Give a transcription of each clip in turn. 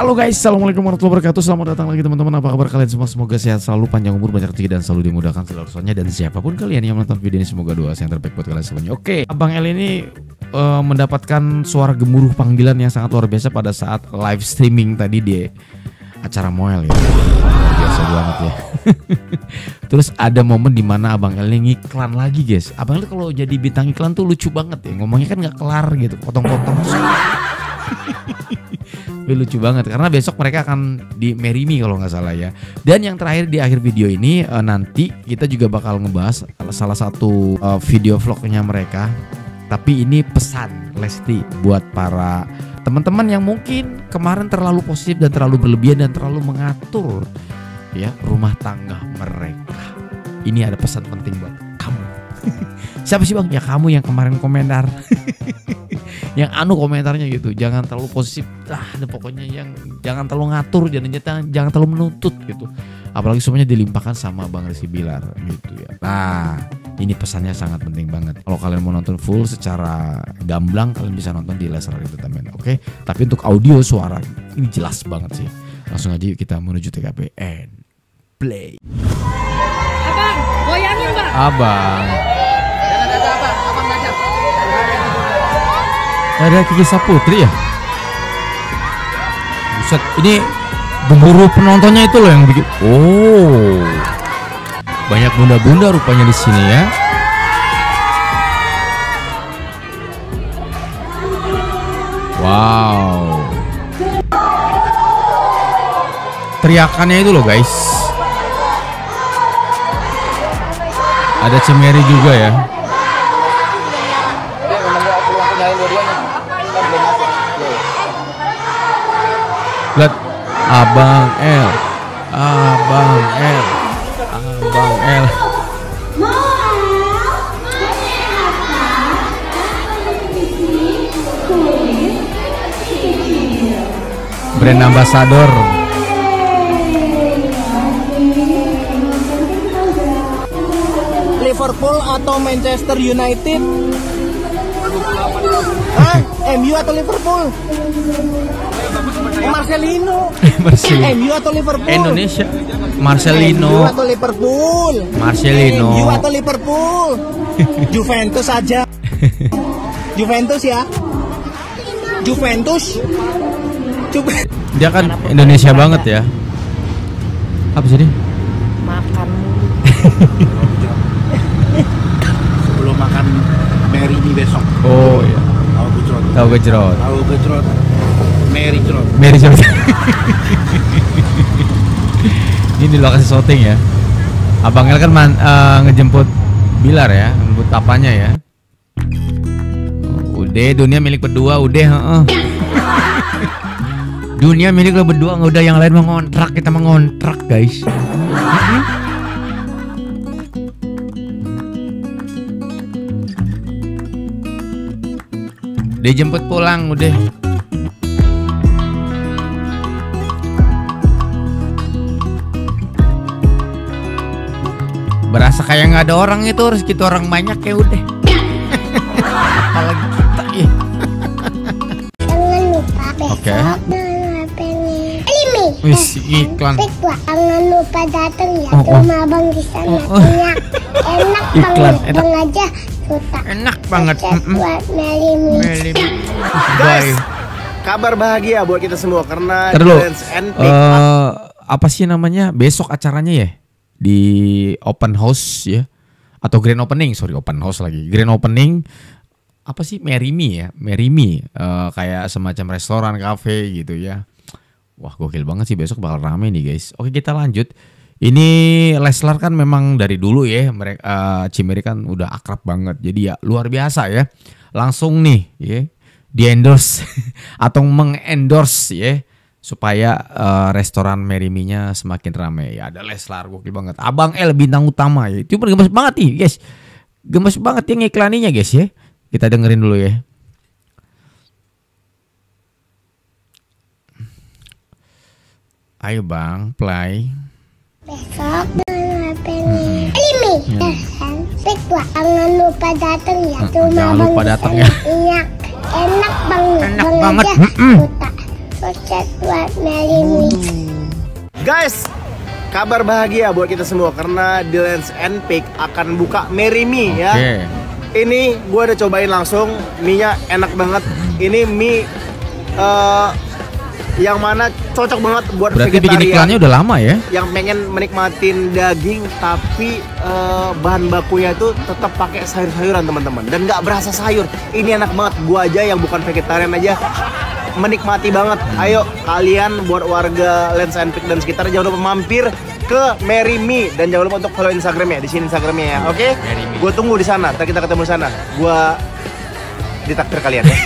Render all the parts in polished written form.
Halo guys, assalamualaikum warahmatullahi wabarakatuh. Selamat datang lagi teman-teman. Apa kabar kalian semua? Semoga sehat selalu, panjang umur, banyak rezeki dan selalu dimudahkan segala urusannya. Dan siapapun kalian yang menonton video ini, semoga doa yang terbaik buat kalian semuanya. Oke, Abang L ini mendapatkan suara gemuruh panggilan yang sangat luar biasa pada saat live streaming tadi di acara Moel ya. Biasa banget ya. Terus ada momen dimana Abang L ini ngiklan lagi guys. Abang L kalau jadi bintang iklan tuh lucu banget ya. Ngomongnya kan gak kelar gitu, potong-potong. Lucu banget karena besok mereka akan di Marry Me kalau nggak salah ya. Dan yang terakhir di akhir video ini nanti kita juga bakal ngebahas salah satu video vlognya mereka. Tapi ini pesan Lesti buat para teman-teman yang mungkin kemarin terlalu positif dan terlalu berlebihan dan terlalu mengatur ya rumah tangga mereka. Ini ada pesan penting buat kamu. Siapa sih bang? Ya kamu yang kemarin komentar. Yang komentarnya gitu, jangan terlalu positif pokoknya yang jangan terlalu ngatur, jangan terlalu menuntut gitu, apalagi semuanya dilimpahkan sama Bang Rizky Bilar gitu ya. Nah ini pesannya sangat penting banget. Kalau kalian mau nonton full secara gamblang, kalian bisa nonton di Leslar Entertainment, oke? Tapi untuk audio suara ini jelas banget sih. Langsung aja yuk kita menuju TKP and play. Abang, goyangin bang. Abang. Abang ngajak. Ada Kiki Saputri ya? Buset, ini gemuruh penontonnya itu loh yang bikin. Oh, banyak bunda-bunda rupanya di sini ya. Wow. Teriakannya itu loh guys. Ada Cemeri juga ya. Lihat Abang L, Abang L, Abang L. Brand ambassador. Liverpool atau Manchester United? Hah? MU atau Liverpool? Marcelino. MU atau Liverpool? Indonesia. Marcelino. MU atau Liverpool? Marcelino. MU atau Liverpool? Juventus aja. Juventus ya. Juventus. Dia kan Indonesia banget ya. Apa sih ini? Makan. Sebelum makan Marry Me besok. Oh iya. Tahu gejrot. Tahu gejrot. Marry Jrot. Marry Jrot. Ini lokasi syuting ya. Abang El kan ngejemput Bilar ya, ngejemput papanya ya. Udah dunia milik berdua, udah. Dunia milik lo berdua, nggak udah yang lain mengontrak, kita mengontrak guys. Dijemput pulang udah. Berasa kayak nggak ada orang itu, harus kita orang banyak ya udah. Apalagi kita ya. Jangan lupa Oke. Wis iklan. Jangan lupa datang ya ke rumah Abang di sana. Enak Iklan, banget. enak. Bang aja suka. Enak banget. Buat Marry Me. Guys, kabar bahagia buat kita semua karena Terus Dance and Pick apa sih namanya? Besok acaranya ya di open house ya, atau grand opening, open house lagi, grand opening apa sih, Marry Me ya, Marry Me, kayak semacam restoran, cafe gitu ya. Wah gokil banget sih, besok bakal rame nih guys. Oke kita lanjut. Ini Leslar kan memang dari dulu ya, mereka Cimeri kan udah akrab banget, jadi ya luar biasa ya. Langsung nih ya di endorse atau mengendorse ya, supaya restoran Marry Me-nya semakin ramai. Ya ada Leslar, gokil banget. Abang L bintang utama ya. Itu gemes banget nih guys. Gemes banget yang iklaninya guys ya. Kita dengerin dulu ya. Ayo bang, play. Besok dengan Marry Me. Jangan lupa datang ya. Jangan lupa datang ya. Enak banget. Enak Bang banget. aja suka. sukses buat Melini. Guys, kabar bahagia buat kita semua karena di Lens and Peak akan buka Marry Me ya. Ini gue udah cobain langsung, mie-nya enak banget. Ini mie yang mana cocok banget buat berarti bikin vegetarian. iklannya udah lama ya? Yang pengen menikmatin daging tapi bahan bakunya itu tetap pakai sayur-sayuran teman-teman dan nggak berasa sayur. Ini enak banget. Gua aja yang bukan vegetarian aja menikmati banget. Ayo kalian buat warga Lens and Peak dan sekitar jangan lupa mampir ke Marry Me dan jangan lupa untuk follow Instagramnya. Di sini Instagramnya ya. Oke? Gue tunggu di sana. Ntar kita ketemu di sana. Gua ditakdir kalian ya.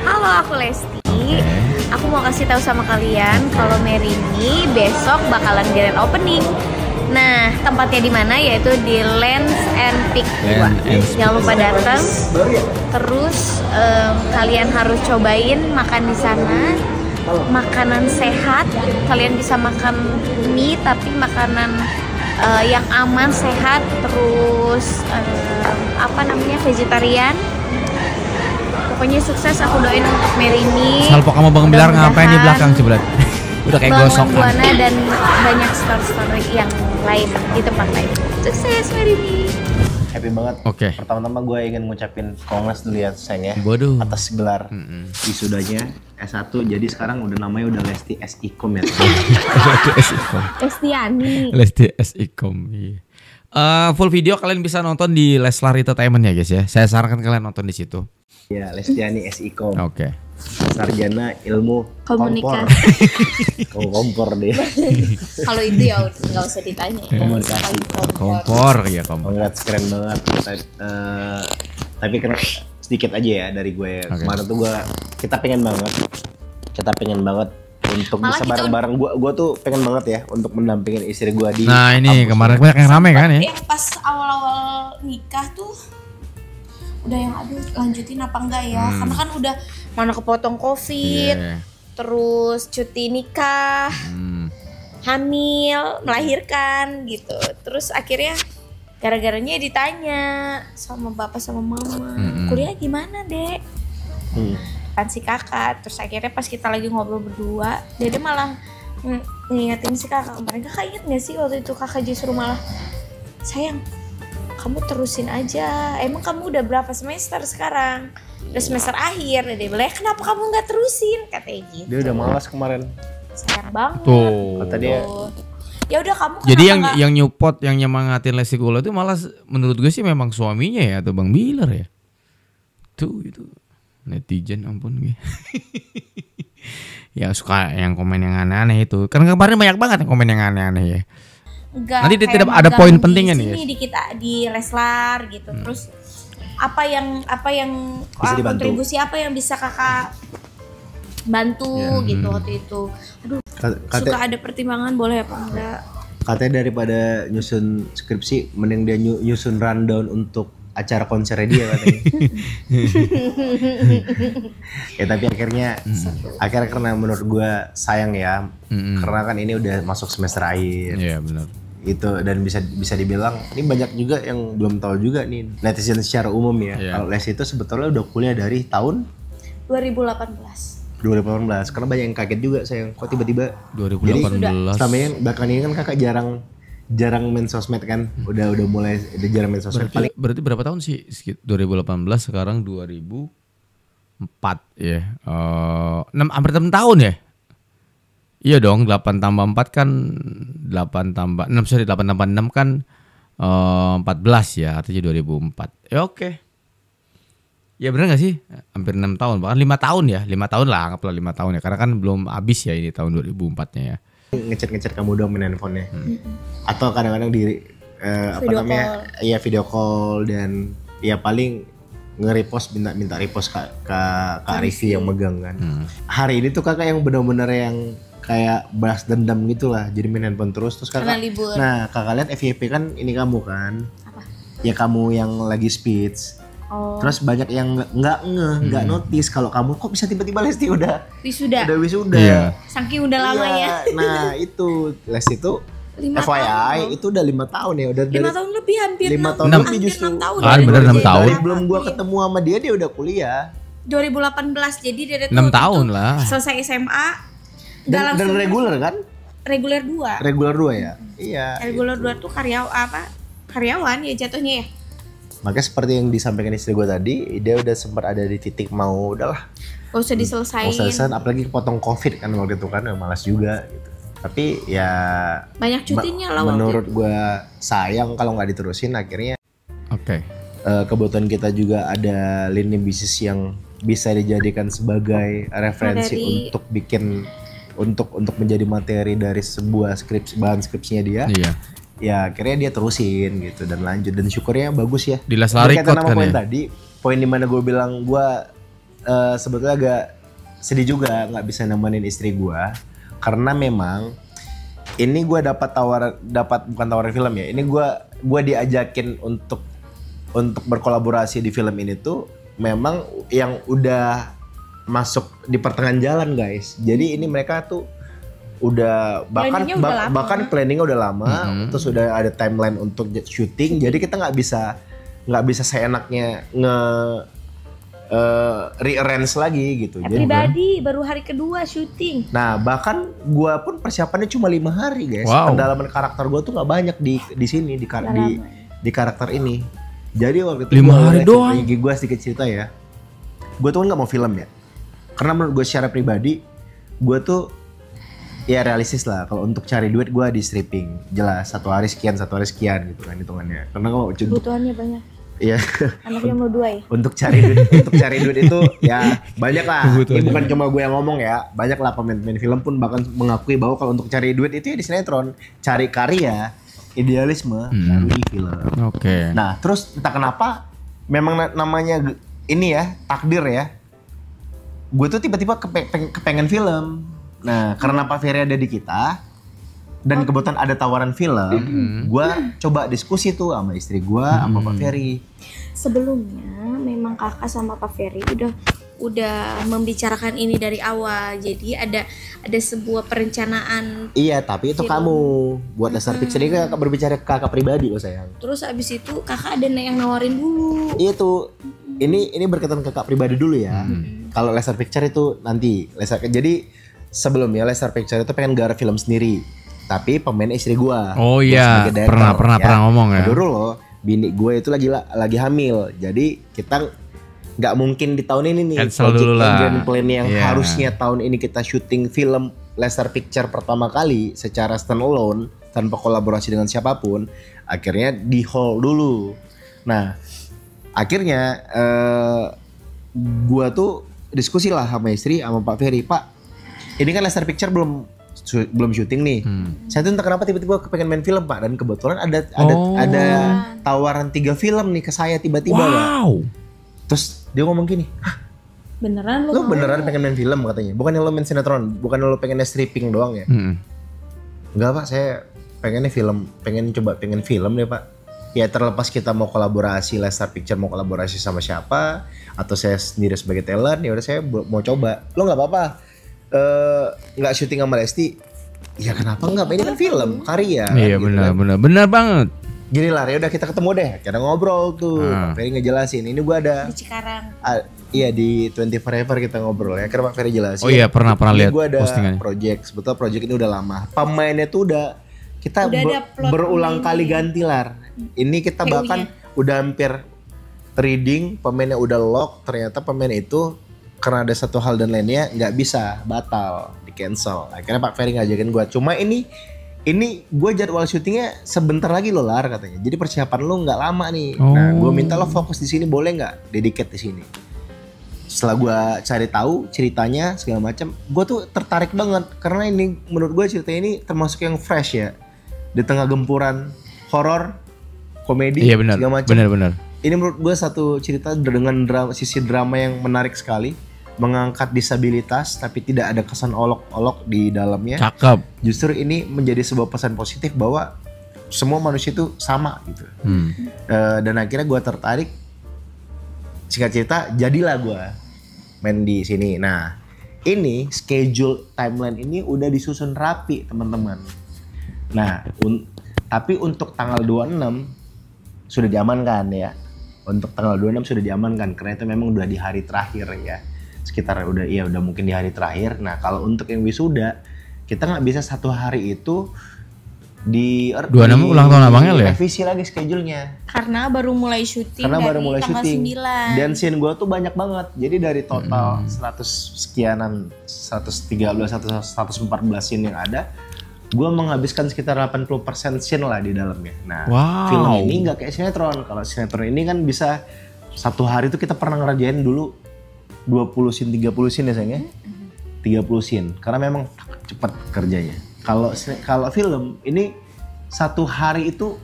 Halo, aku Lesti. Aku mau kasih tahu sama kalian kalau Marry Me besok bakalan grand opening. Nah, tempatnya di mana? Yaitu di Lens and Peak 2. Jangan lupa datang. Terus kalian harus cobain makan di sana. Makanan sehat. Kalian bisa makan mie tapi makanan yang aman, sehat. Terus vegetarian. Pokoknya sukses, aku doain untuk Marry Me. Salpo kamu Bang Bilar ngapain di belakang coba? Udah kayak gosok kan. Dan banyak store-store yang lain di tempat lain. Sukses Marry Me. Happy banget. Oke. Pertama-tama gue ingin ngucapin kongres dulu ya sayang ya. Waduh. Atas gelar wisudanya S1, jadi sekarang udah namanya udah Lesti S.Ikom ya. Lestiani. Lesti S.Ikom. Iya. Full video kalian bisa nonton di Leslar Entertainment ya guys ya. Saya sarankan kalian nonton di situ. Ya, Lestiani S.Ikom. Oke. Sarjana ilmu Komunikasi. kompor deh. Kalau itu ya nggak usah ditanya. Komunikasi. Kompor ya kompor. Congrats, keren banget. Tapi kena sedikit aja ya dari gue. Kemarin tuh kita pengen banget untuk Malah bisa bareng-bareng. Gue tuh pengen banget ya untuk mendampingin istri gue di. Nah ini kemarin banyak yang rame kan ya? Pas awal-awal nikah tuh udah yang aduh lanjutin apa enggak ya, karena kan udah Mana kepotong COVID, terus cuti nikah, hamil, melahirkan gitu. Terus akhirnya gara-garanya ditanya sama bapak sama mama, kuliah gimana dek? Kan si kakak. Terus akhirnya pas kita lagi ngobrol berdua, dia malah ngingetin si kakak kemarin. Kakak inget gak sih waktu itu kakak justru malah, sayang kamu terusin aja, emang kamu udah berapa semester sekarang? Udah semester akhir. Dia bilang, kenapa kamu gak terusin? Katanya gitu. Dia udah malas kemarin. Sayang banget. Tuh. Kata dia. Ya udah kamu. Jadi yang nyupport, yang nyemangatin Lesti Kula itu malah menurut gue sih memang suaminya ya atau Bang Bilar ya. Tuh itu netizen ampun gue. Ya suka yang komen yang aneh-aneh itu. Karena kemarin banyak banget yang komen yang aneh-aneh ya. Enggak, nanti tidak ada poin pentingnya nih. Di kita di Leslar gitu. Terus apa yang kontribusi apa yang bisa kakak bantu gitu waktu itu. Aduh, suka ada pertimbangan boleh apa enggak. Katanya daripada nyusun skripsi mending dia nyusun rundown untuk acara konsernya dia katanya. Ya tapi akhirnya karena menurut gue sayang ya. Karena kan ini udah masuk semester akhir. Iya benar. Itu dan bisa dibilang ini banyak juga yang belum tahu juga nih netizen secara umum ya. Kalau Lesti itu sebetulnya udah kuliah dari tahun 2018 karena banyak yang kaget juga sayang kok tiba-tiba 2018. Jadi selama ini bahkan ini kan kakak jarang main sosmed kan. Udah mulai jarang main sosmed. Berarti berapa tahun sih? 2018 sekarang 2004 ya. 6 tahun ya? Iya dong, 8 tambah 4 kan 8 tambah 6 kan 14 ya, artinya 2004. Ya oke. Ya benar gak sih? Hampir 6 tahun, bahkan 5 tahun ya. 5 tahun lah, anggaplah 5 tahun ya. Karena kan belum habis ya ini tahun 2004-nya ya. Ngechat kamu dong main handphonenya. Atau kadang-kadang di video call dan ya paling nge-repost minta repost ke Arifi yang megang kan. Hari ini tuh kakak yang benar-benar yang kayak balas dendam gitu lah, jadi main handphone terus kakak. Nah kakak lihat FYP kan ini kamu kan. Apa? Ya kamu yang lagi speech. Terus banyak yang nggak notice kalau kamu kok bisa tiba-tiba Lesti udah wisuda. Iya. Saking udah lamanya. Nah itu Lesti tuh FYI itu udah 5 tahun ya, udah 5 tahun lebih, hampir 5 tahun lebih justru. 6 tahun. Bener 6 tahun. Dari belum gua ketemu sama dia udah kuliah. 2018. Jadi dia 6 tahun lah. Selesai SMA. Dan reguler kan? Reguler 2. Reguler 2 ya? Iya. Reguler 2 tuh karyawan ya jatuhnya ya. Makanya seperti yang disampaikan istri gue tadi, dia udah sempat ada di titik mau udahlah. Gak usah diselesain. Apalagi potong COVID kan waktu itu kan, malas juga gitu. Tapi ya banyak cutinya lah. Menurut gue sayang kalau nggak diterusin akhirnya. Oke. Kebetulan kita juga ada lini bisnis yang bisa dijadikan sebagai referensi untuk bikin untuk menjadi materi dari sebuah bahan skripsinya dia. Iya. Ya akhirnya dia terusin gitu dan lanjut dan syukurnya bagus ya. Di Leslar Record kan poin ya. Tadi poin dimana gue bilang gue sebetulnya agak sedih juga nggak bisa nemenin istri gue karena memang ini gue bukan tawaran film ya. Ini gue diajakin untuk berkolaborasi di film ini tuh memang yang udah masuk di pertengahan jalan guys. Jadi ini mereka tuh udah bahkan planningnya udah lama, terus udah ada timeline untuk syuting. Jadi kita nggak bisa seenaknya rearrange lagi gitu. Pribadi baru hari kedua syuting. Nah bahkan gue pun persiapannya cuma 5 hari guys. Wow. Pendalaman karakter gue tuh nggak banyak di sini di karakter ini. Jadi waktu itu 5 hari doang. Gue sedikit cerita ya. Gue tuh kan nggak mau film ya. Karena menurut gue secara pribadi, gue tuh ya realistis lah. Kalau untuk cari duit gue di stripping, jelas 1 hari sekian gitu kan hitungannya. Karena kalau kebutuhannya banyak. Iya. Anaknya mau 2 ya. Untuk cari duit itu ya banyak lah. Ini bukan cuma gue yang ngomong ya. Banyak lah pemain film pun bahkan mengakui bahwa kalau untuk cari duit itu ya di sinetron, cari karya. Idealisme di film. Oke. Nah, terus entah kenapa memang namanya ini ya, takdir ya. Gue tuh tiba-tiba kepengen film. Nah, karena Pak Ferry ada di kita dan kebetulan ada tawaran film, gue coba diskusi tuh sama istri gue sama Pak Ferry. Sebelumnya memang kakak sama Pak Ferry udah membicarakan ini dari awal. Jadi ada sebuah perencanaan. Iya, tapi itu film. Kamu buat Leslar Picture ini kakak berbicara ke kakak pribadi loh sayang. Terus abis itu kakak ada yang nawarin dulu. Iya tuh. Ini berkaitan ke kakak pribadi dulu ya. Kalau Leslar Picture itu nanti jadi sebelumnya Leslar Picture itu pengen garap film sendiri. Tapi pemain istri gua. Oh iya, pernah ngomong ya. Dulu loh, bini gue itu lagi hamil. Jadi kita nggak mungkin di tahun ini nih cancel dulu lah. Grand plan yang harusnya tahun ini kita syuting film Leslar Picture pertama kali secara standalone tanpa kolaborasi dengan siapapun, akhirnya di hold dulu. Nah, akhirnya gua tuh diskusi lah sama istri sama Pak Ferry, Pak, ini kan Leslar Picture belum syuting nih. Saya tuh entah kenapa tiba-tiba kepengen main film Pak, dan kebetulan ada tawaran 3 film nih ke saya tiba-tiba. Wow. Terus dia ngomong gini, beneran lu beneran pengen main film katanya? Bukannya lu main sinetron, bukannya lu pengennya stripping doang ya? Enggak Pak, saya pengen film deh Pak. Ya terlepas kita mau kolaborasi, Leslar Picture mau kolaborasi sama siapa, atau saya sendiri sebagai talent, ya udah saya mau coba. Lo nggak apa-apa, nggak syuting sama Lesti? Ya kenapa nggak? Ini kan film karya. Iya gitu benar banget. Gini lah, ya udah kita ketemu deh. Kita ngobrol tuh. Pak Ferry ngejelasin. Ini gua ada di Cikarang. Iya di 20 Forever kita ngobrol ya. Karena Pak Ferry jelasin. Oh iya pernah lihat gua ada postingannya. Sebetulnya project ini udah lama. Pemainnya tuh udah kita berulang kali ganti lah. Ini kita bahkan udah hampir reading, pemainnya udah lock. Ternyata pemain itu karena ada satu hal dan lainnya nggak bisa, batal, di cancel. Akhirnya Pak Ferry ngajakin gua. Cuma ini gue jadwal syutingnya sebentar lagi loh Lar katanya. Jadi persiapan lo nggak lama nih. Nah gue minta lo fokus di sini boleh nggak? Dedicate di sini. Setelah gue cari tahu ceritanya segala macam, gue tuh tertarik banget karena ini menurut gue ceritanya ini termasuk yang fresh ya. Di tengah gempuran horor, komedi, segala macam. Benar. Ini menurut gue satu cerita dengan sisi drama yang menarik sekali. Mengangkat disabilitas tapi tidak ada kesan olok-olok di dalamnya. Cakep. Justru ini menjadi sebuah pesan positif bahwa semua manusia itu sama gitu. Dan akhirnya gue tertarik. Singkat cerita, jadilah gue main di sini. Nah, ini schedule timeline ini udah disusun rapi teman-teman. Nah, tapi untuk tanggal 26 sudah diamankan ya. untuk tanggal 26 sudah diamankan karena itu memang udah di hari terakhir ya. Sekitar udah mungkin di hari terakhir. Nah, kalau untuk yang wisuda kita nggak bisa satu hari itu di 26 ulang tahun abangnya ya? Revisi lagi schedule-nya. Karena baru mulai syuting dari tanggal 9. Dan scene gue tuh banyak banget. Jadi dari total 100 sekianan, 113, 114 scene yang ada, gue menghabiskan sekitar 80% scene lah di dalamnya. Nah, film ini nggak kayak sinetron. Kalau sinetron ini kan bisa satu hari tuh kita pernah ngerajain dulu 20 scene, 30 scene ya sayangnya. 30 scene. Karena memang cepat kerjanya. Kalau film ini satu hari itu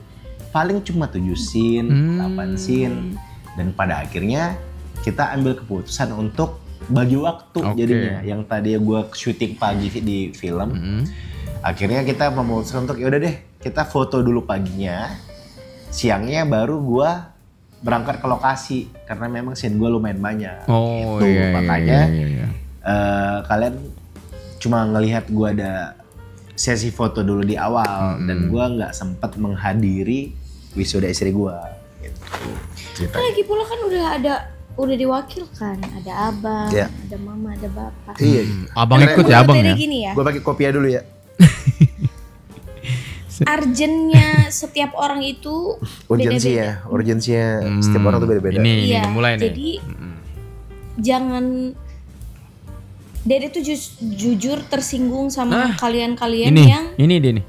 paling cuma 7 scene, 8 scene, dan pada akhirnya kita ambil keputusan untuk bagi waktu jadinya. Yang tadi gue syuting pagi di film, akhirnya kita memutuskan untuk yaudah deh kita foto dulu paginya, siangnya baru gue berangkat ke lokasi karena memang scene gue lumayan banyak. Makanya kalian cuma ngelihat gue ada sesi foto dulu di awal dan gue nggak sempat menghadiri wisuda istri gue. Gitu. Lagi pula kan udah diwakilkan, ada abang, ada mama, ada bapak. Abang ikut ya abang ya. Ya. Gue pakai kopiah dulu ya. Urgennya setiap orang itu beda-beda. Urgensinya setiap orang tuh beda-beda. Ini mulai nih. Jadi jangan Dede tuh jujur tersinggung sama kalian-kalian yang ini dia nih.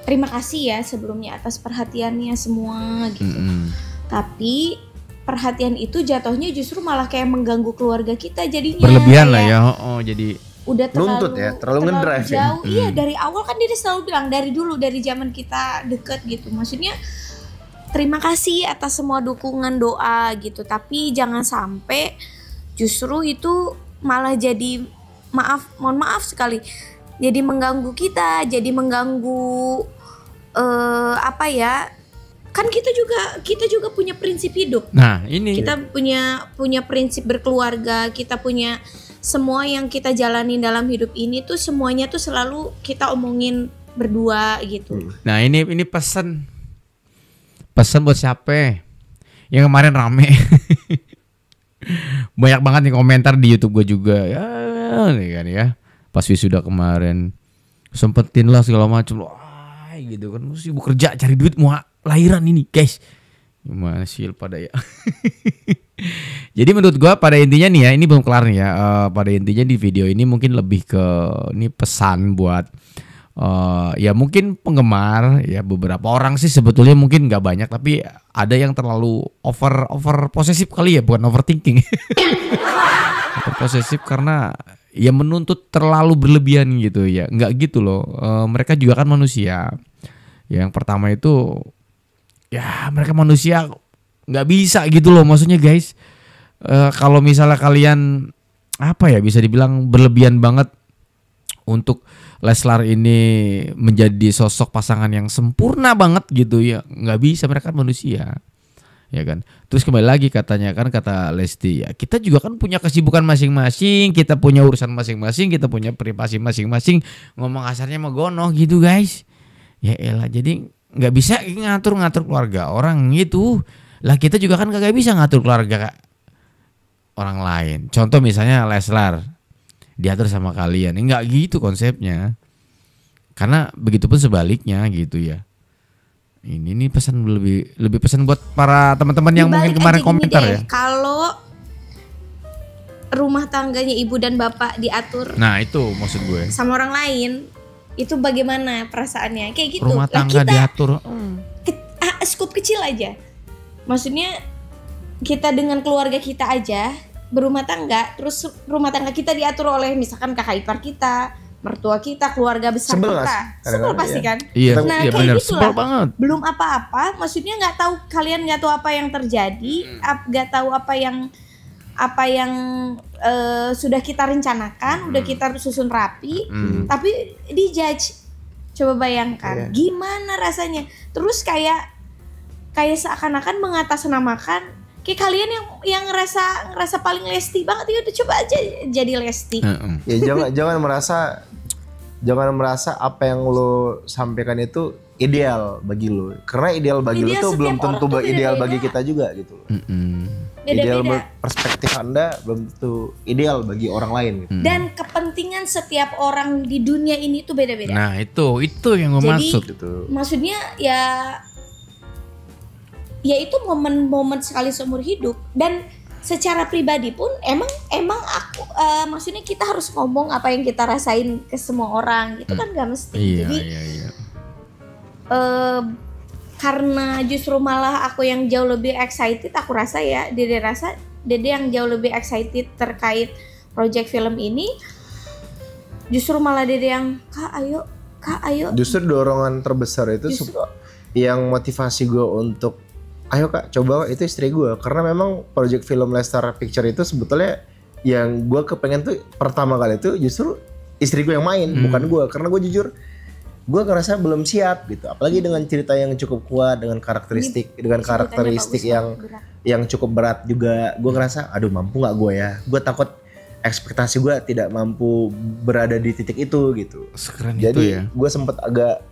Terima kasih ya sebelumnya atas perhatiannya semua gitu. Tapi perhatian itu jatuhnya justru malah kayak mengganggu keluarga kita jadinya. Berlebihan lah ya. Jadi udah terlalu ngedrive jauh. Iya, dari awal kan dia selalu bilang dari dulu, dari zaman kita deket gitu. Maksudnya terima kasih atas semua dukungan doa gitu. Tapi jangan sampai justru itu malah jadi mohon maaf sekali, jadi mengganggu kita, jadi mengganggu kan kita juga punya prinsip hidup. Nah ini kita punya prinsip berkeluarga, kita punya semua yang kita jalanin dalam hidup ini tuh semuanya tuh selalu kita omongin berdua gitu. Nah ini pesan buat siapa yang kemarin rame. Banyak banget nih komentar di YouTube gue juga ya nih kan ya. Pas wisuda kemarin sempetin lah segala macam. Wah gitu kan, sibuk kerja cari duit mau lahiran ini guys. Gimana sih pada ya. Jadi menurut gue pada intinya nih ya, ini belum kelar nih ya. Pada intinya di video ini mungkin lebih ke ini pesan buat ya mungkin penggemar ya, beberapa orang sih sebetulnya mungkin nggak banyak, tapi ada yang terlalu over posesif kali ya, bukan overthinking. Over posesif karena ya menuntut terlalu berlebihan gitu ya, nggak gitu loh. Mereka juga kan manusia. Yang pertama itu ya mereka manusia, nggak bisa gitu loh maksudnya guys. Kalau misalnya kalian apa ya bisa dibilang berlebihan banget untuk Leslar ini menjadi sosok pasangan yang sempurna banget gitu ya, nggak bisa, mereka kan manusia ya kan. Terus kembali lagi katanya kan, kata Lesti ya, kita juga kan punya kesibukan masing-masing, kita punya urusan masing-masing, kita punya privasi masing-masing, ngomong kasarnya mah gono gitu guys ya elah. Jadi nggak bisa ngatur keluarga orang gitu lah, kita juga kan kagak bisa ngatur keluarga orang lain. Contoh misalnya Leslar diatur sama kalian, enggak gitu konsepnya. Karena begitupun sebaliknya gitu ya. Ini pesan lebih pesan buat para teman-teman yang mungkin kemarin komentar ya. Kalau rumah tangganya ibu dan bapak diatur, nah itu maksud gue, sama orang lain, itu bagaimana perasaannya? Kayak gitu. Rumah tangga diatur. Skup kecil aja. Maksudnya kita dengan keluarga kita aja berumah tangga, terus rumah tangga kita diatur oleh misalkan kakak ipar kita, mertua kita, keluarga besar kita. Sebel pasti kan? Iya, nah iya, kayak gitulah. Banget. Belum apa-apa, maksudnya kalian nggak tahu apa yang terjadi, nggak tahu apa yang sudah kita rencanakan, udah kita susun rapi, tapi dijudge. Coba bayangkan, gimana rasanya? Terus kayak seakan-akan mengatasnamakan. Kayak kalian yang ngerasa paling Lesti banget, ya udah coba aja jadi Lesti. Ya jangan merasa apa yang lo sampaikan itu ideal bagi lo. Karena ideal bagi lo tuh belum tentu ideal bagi kita juga gitu. Ideal perspektif Anda belum tentu ideal bagi orang lain gitu. Dan kepentingan setiap orang di dunia ini tuh beda-beda. Nah itu yang gue maksud gitu. Maksudnya ya itu momen-momen sekali seumur hidup. Dan secara pribadi pun emang aku maksudnya kita harus ngomong apa yang kita rasain ke semua orang itu kan gak mesti. Jadi karena justru malah aku yang jauh lebih excited, aku rasa ya Dede yang jauh lebih excited terkait project film ini. Justru malah Dede yang kak ayo. Justru dorongan terbesar itu yang motivasi gue untuk ayo kak coba, itu istri gue. Karena memang project film Lestar Picture itu sebetulnya yang gue kepengen tuh pertama kali itu justru istri gue yang main, bukan gue. Karena gue jujur gue ngerasa belum siap gitu, apalagi dengan cerita yang cukup kuat, dengan karakteristik yang cukup berat juga. Gue ngerasa aduh mampu nggak gue ya. Gue takut ekspektasi gue tidak mampu berada di titik itu gitu. Sekeren jadi itu ya. Gue sempet agak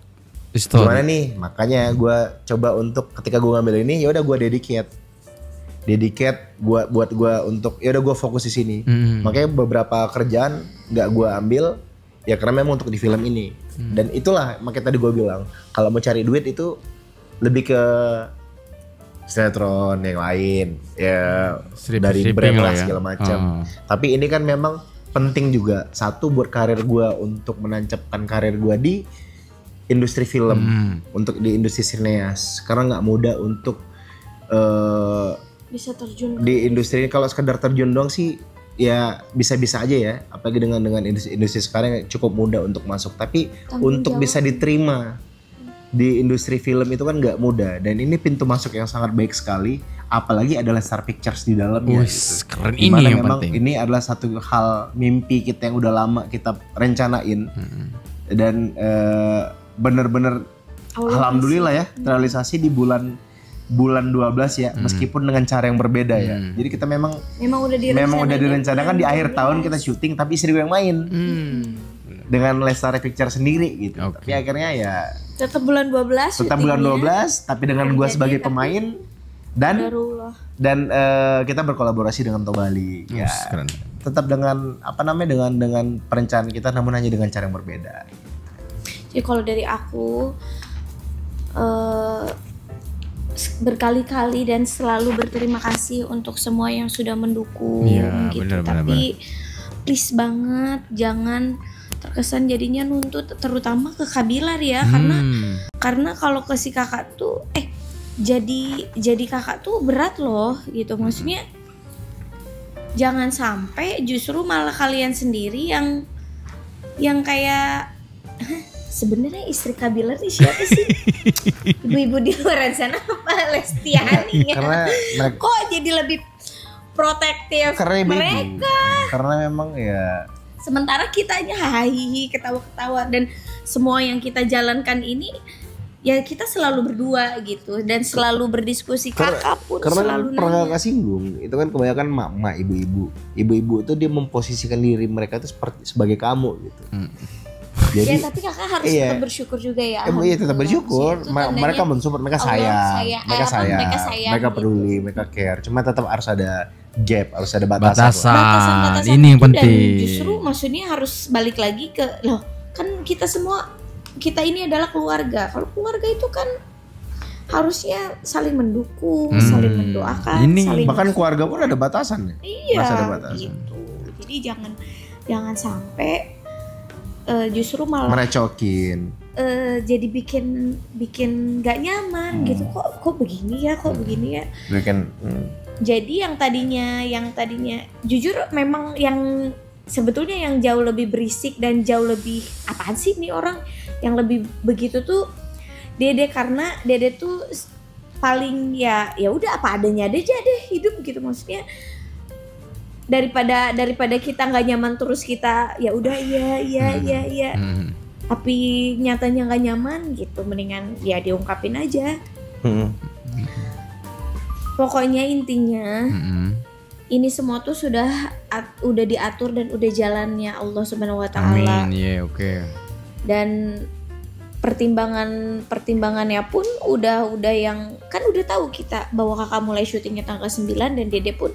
gimana nih, makanya gue coba untuk ketika gue ngambil ini ya udah gue dedicate buat gue untuk ya udah gue fokus di sini. Makanya beberapa kerjaan nggak gue ambil ya karena memang untuk di film ini. Dan itulah makanya tadi gue bilang kalau mau cari duit itu lebih ke sinetron yang lain ya, dari brand lah segala macam. Tapi ini kan memang penting juga, satu buat karir gue untuk menancapkan karir gue di industri film, untuk di industri sineas, karena nggak mudah untuk bisa terjun di industri ini. Kalau sekedar terjun doang sih ya bisa-bisa aja ya, apalagi dengan industri sekarang yang cukup mudah untuk masuk. Tapi untuk bisa diterima di industri film itu kan nggak mudah, dan ini pintu masuk yang sangat baik sekali, apalagi adalah Star Pictures di dalamnya. Keren ini yang memang penting. Ini adalah satu hal mimpi kita yang udah lama kita rencanain, dan bener-bener alhamdulillah ya terrealisasi di bulan 12 ya, meskipun dengan cara yang berbeda ya. Jadi kita memang udah direncanakan di akhir tahun kita syuting, tapi istri gue yang main dengan Lestar Picture sendiri gitu. Tapi akhirnya ya tetap bulan 12 tapi dengan gue sebagai pemain dan kita berkolaborasi dengan Tobali ya. Keren. Tetap dengan dengan perencanaan kita, namun hanya dengan cara yang berbeda. Jadi kalau dari aku berkali-kali dan selalu berterima kasih untuk semua yang sudah mendukung gitu. Tapi please banget jangan terkesan jadinya nuntut, terutama ke Kak Bilar ya, karena kalau ke si kakak tuh jadi kakak tuh berat loh gitu. Maksudnya jangan sampai justru malah kalian sendiri yang kayak sebenarnya istri Kak Bilar ini siapa sih? Ibu-ibu di luar sana apa Lestiani ya? Karena kok jadi lebih protektif mereka? Karena memang ya. Sementara kitanya hahihi, ketawa-ketawa, dan semua yang kita jalankan ini ya kita selalu berdua gitu, dan selalu berdiskusi. Kakak pun selalu nanya. Karena pernah singgung, itu kan kebanyakan mak-mak, ibu-ibu itu dia memposisikan diri mereka itu sebagai kamu gitu. Jadi, ya tapi kakak harus tetap bersyukur juga ya. Iya tetap bersyukur. Mereka mensupport, mereka sayang, mereka peduli, mereka care. Cuma tetap harus ada gap, harus ada batasan. Ini yang penting. Dan justru maksudnya harus balik lagi ke loh, kan kita ini adalah keluarga. Kalau keluarga itu kan harusnya saling mendukung, saling mendoakan, bahkan keluarga pun ada batasan. Iya. Ada batasan. Gitu. Jadi jangan sampai justru malah merecokin, jadi bikin gak nyaman gitu. Kok begini ya, Jadi yang tadinya jujur memang yang sebetulnya yang jauh lebih berisik dan jauh lebih apaan sih nih orang yang lebih begitu tuh Dede, karena Dede tuh paling ya udah apa adanya aja deh hidup gitu. Maksudnya daripada kita nggak nyaman terus kita ya udah iya tapi nyatanya nggak nyaman gitu, mendingan ya diungkapin aja. Pokoknya intinya ini semua tuh udah diatur dan udah jalannya Allah Subhanahu wa taala. Amin. Oke. Dan pertimbangannya pun udah yang kan udah tahu kita bahwa kakak mulai syutingnya tanggal 9 dan Dede pun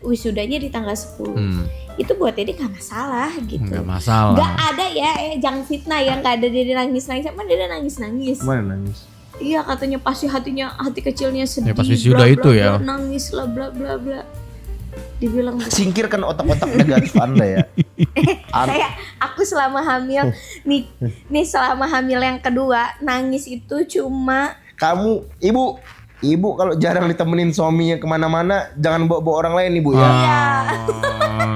wisudanya di tanggal 10. Itu buat Dede nggak masalah gitu. Nggak masalah. Nggak ada ya, jangan fitnah ya, nggak ada Dede nangis. Emang Dede nangis? Mana nangis? Iya katanya pasti hati kecilnya sedih. Ya, pas wisuda itu ya. Nangis lah bla bla bla. Dibilang singkirkan otak-otak negatif Anda ya. Aku selama hamil nih selama hamil yang kedua nangis itu cuma kamu ibu kalau jarang ditemenin suaminya kemana-mana jangan bawa orang lain ibu ya.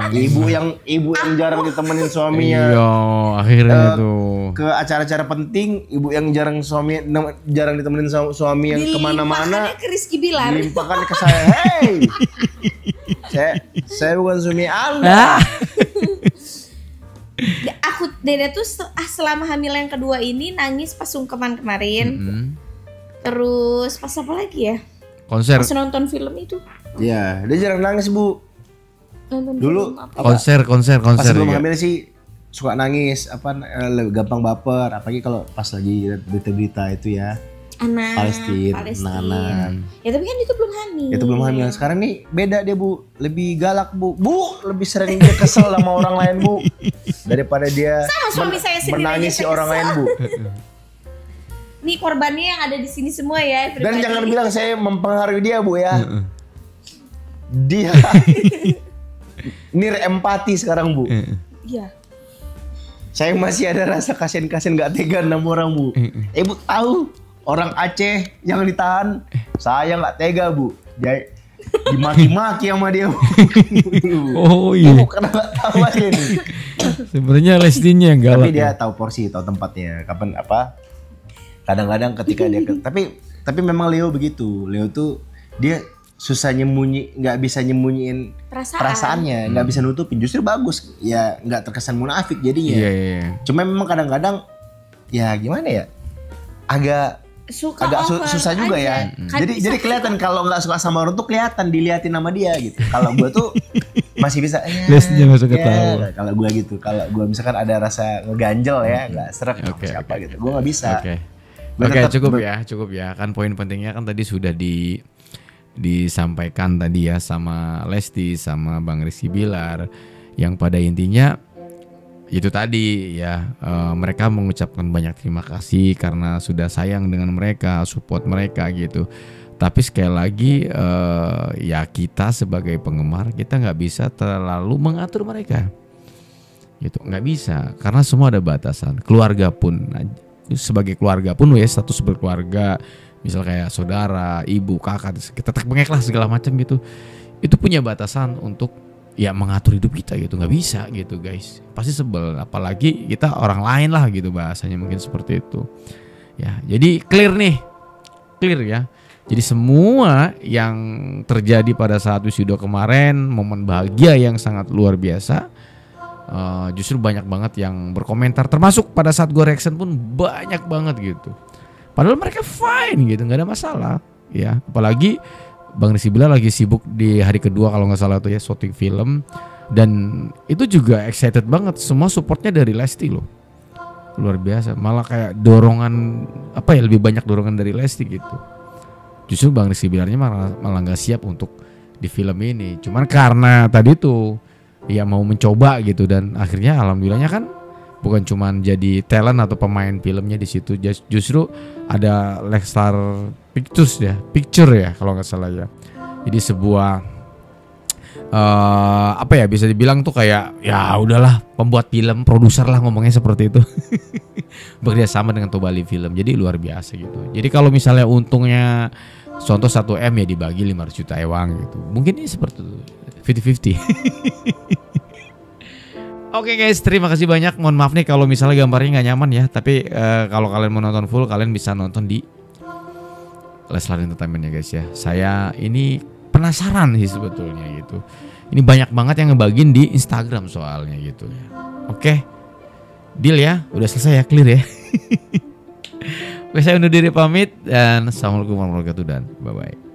Ibu yang jarang ditemenin suaminya. Iya, akhirnya tuh ke acara-acara penting, ibu yang jarang ditemenin suami yang kemana-mana. Dilimpahkannya ke Rizky Bilar. Dilimpahkan ke saya. Hey, saya bukan suami Anda. Dede tuh selama hamil yang kedua ini nangis pas sungkeman kemarin. Terus pas apa lagi ya? Konser. Pas nonton film itu. Iya, dia jarang nangis bu. Nonton dulu film apa? Konser. Pas sebelum hamil sih suka nangis, gampang baper. Apalagi kalau pas lagi berita-berita itu ya. Palestina. Ya tapi kan itu belum hamil. Itu belum hamil. Sekarang nih beda dia bu, lebih galak bu. Lebih sering dia kesel sama orang lain bu, daripada dia menangisi orang lain bu. Nih korbannya yang ada di sini semua ya. Dan jangan bilang saya mempengaruhi dia bu ya. Dia empati sekarang bu. Iya. Saya masih ada rasa kasihan nggak tega sama orang bu. Ibu tahu orang Aceh yang ditahan, saya nggak tega bu. Dia dimaki-maki sama dia. Oh iya. Ibu kenapa tahu aja nih? Sebenarnya Lestinya yang galak. Tapi dia tahu porsi, tahu tempatnya. Kapan apa? Kadang-kadang ketika dia tapi memang Leo begitu. Leo tuh dia susah nggak bisa nyembunyiin perasaannya, nggak bisa nutupin. Justru bagus, ya nggak terkesan munafik jadinya. Iya. Cuma memang kadang-kadang ya gimana ya, agak susah juga ya. Jadi kelihatan kalau nggak suka sama orang tuh kelihatan diliatin sama dia gitu. Kalau gue tuh masih bisa. Lesnya masuk ketawa. Kalau gue gitu, kalau gue misalkan ada rasa ngeganjel ya, nggak seret siapa gitu, gue nggak bisa. Oke, cukup ya. Kan poin pentingnya kan tadi sudah disampaikan tadi ya sama Lesti sama Bang Rizky Bilar, yang pada intinya itu tadi ya, mereka mengucapkan banyak terima kasih karena sudah sayang dengan mereka, support mereka gitu. Tapi sekali lagi ya kita sebagai penggemar kita nggak bisa terlalu mengatur mereka gitu, nggak bisa, karena semua ada batasan. Keluarga pun, sebagai keluarga pun ya, status berkeluarga, misal kayak saudara, ibu, kakak, kita bengek lah segala macam gitu, itu punya batasan untuk ya mengatur hidup kita gitu, nggak bisa gitu guys, pasti sebel, apalagi kita orang lain lah gitu, bahasanya mungkin seperti itu ya. Jadi clear ya. Jadi semua yang terjadi pada saat wisuda kemarin, momen bahagia yang sangat luar biasa, justru banyak banget yang berkomentar, termasuk pada saat gue reaction pun banyak banget gitu. Padahal mereka fine gitu, nggak ada masalah ya. Apalagi Bang Rizky Bilar lagi sibuk di hari kedua kalau nggak salah tuh ya, syuting film, dan itu juga excited banget. Semua supportnya dari Lesti loh, luar biasa. Malah kayak dorongan lebih banyak dorongan dari Lesti gitu. Justru Bang Rizky Bilarnya malah nggak siap untuk di film ini. Cuman karena tadi tuh ya mau mencoba gitu, dan akhirnya alhamdulillahnya kan bukan cuman jadi talent atau pemain filmnya di situ, justru ada Lexstar Picture ya kalau nggak salah ya. Jadi sebuah bisa dibilang tuh kayak ya udahlah, pembuat film, produser lah ngomongnya seperti itu. Bekerja sama dengan Tobali Film, jadi luar biasa gitu. Jadi kalau misalnya untungnya contoh 1 M ya dibagi 500 juta ewang gitu, mungkin ini seperti itu 50-50. Oke guys, terima kasih banyak. Mohon maaf nih kalau misalnya gambarnya nggak nyaman ya. Tapi kalau kalian mau nonton full, kalian bisa nonton di Leslar Entertainment ya guys ya. Saya ini penasaran sih sebetulnya gitu. Ini banyak banget yang ngebagiin di Instagram soalnya gitu ya. Oke, deal ya. Udah selesai ya, clear ya. Oke, saya undur diri pamit dan assalamualaikum warahmatullahi wabarakatuh dan bye bye.